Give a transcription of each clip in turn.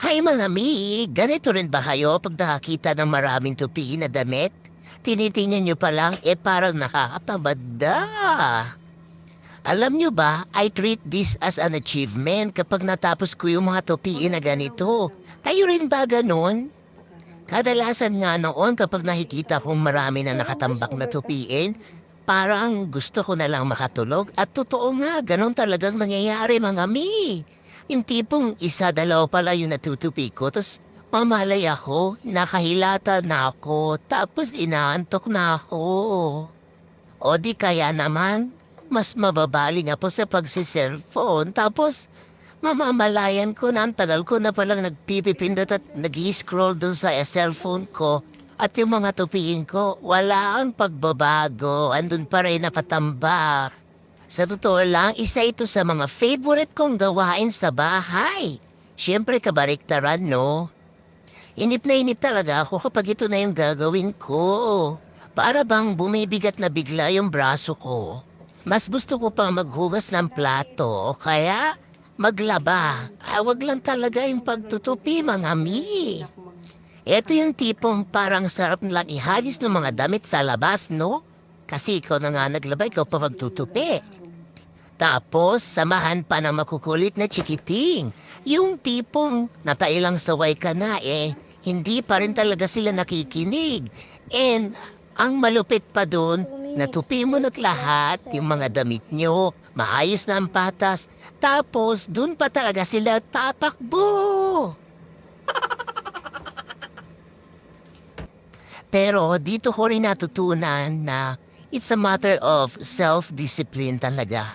Hay mga mi, ganito rin ba kayo pag nakakita ng maraming tupi na damit? Tinitingnan nyo pa lang, parang nakakatamad na. Alam nyo ba, I treat this as an achievement kapag natapos ko yung mga tupiin na ganito. Kayo rin ba ganun? Kadalasan nga noon kapag nakikita kong marami na nakatambak na tupiin, parang gusto ko na lang makatulog at totoo nga, ganun talagang nangyayari mga mi. Yung tipong isa, dalawa pala yung natutupi ko, tapos mamalay ako, nakahilata na ako, tapos inaantok na ako. O di kaya naman, mas mababaling ako sa pagsiselfone, tapos mamamalayan ko na ang tagal ko na palang nagpipipindot at nag-scroll dun sa cellphone ko. At yung mga tupiin ko, wala ang pagbabago, andun pa rin nakatambak. Sa totoo lang, isa ito sa mga favorite kong gawain sa bahay. Siyempre kabaliktaran, no? Inip na inip talaga ako kapag ito na yung gagawin ko. Para bang bumibigat na bigla yung braso ko. Mas gusto ko pang maghugas ng plato, kaya maglaba. Wag lang talaga yung pagtutupi, mga mi. Ito yung tipong parang sarap lang ihagis ng mga damit sa labas, no? Kasi ikaw na nga naglaba, ikaw pa magtutupi. Tapos, samahan pa ng makukulit na chikiting. Yung tipong natailang saway ka na hindi pa rin talaga sila nakikinig. And ang malupit pa doon, natupi mo na't lahat yung mga damit nyo, maayos na ang patas, tapos doon pa talaga sila tatakbo. Pero dito ko rin natutunan na it's a matter of self-discipline talaga.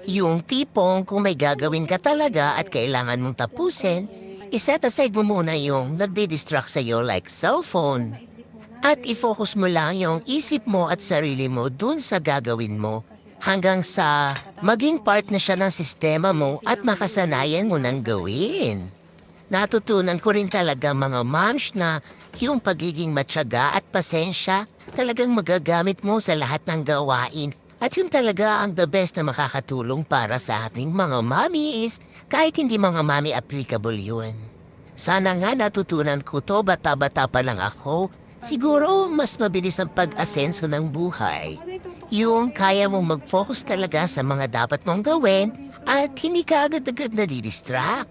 Yung tipong kung may gagawin ka talaga at kailangan mong tapusin, iset aside mo muna yung nagdi-distract sa'yo like cellphone. At i-focus mo lang yung isip mo at sarili mo dun sa gagawin mo hanggang sa maging part na siya ng sistema mo at makasanayan mo nang gawin. Natutunan ko rin talaga mga moms na yung pagiging matyaga at pasensya talagang magagamit mo sa lahat ng gawain. At yun talaga ang the best na makakatulong para sa ating mga mommies kahit hindi mga mommy applicable yun. Sana nga natutunan ko to bata-bata pa lang ako. Siguro mas mabilis ang pag-asenso ng buhay. Yung kaya mong mag-focus talaga sa mga dapat mong gawin at hindi ka agad-agad nadidistract.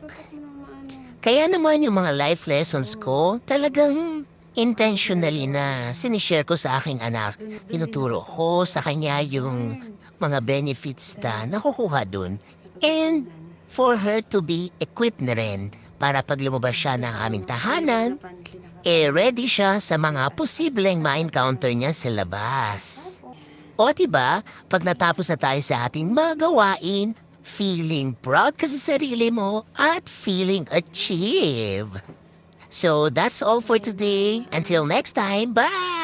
Kaya naman yung mga life lessons ko talagang intentionally na sinishare ko sa aking anak. Tinuturo ko sa kanya yung mga benefits na nakukuha dun. And for her to be equipped na rin para pag lumabas siya ng aming tahanan, ready siya sa mga posibleng ma-encounter niya sa labas. O diba, pag natapos na tayo sa ating mga gawain, feeling proud ka sa sarili mo at feeling achieved. So that's all for today. Until next time, bye!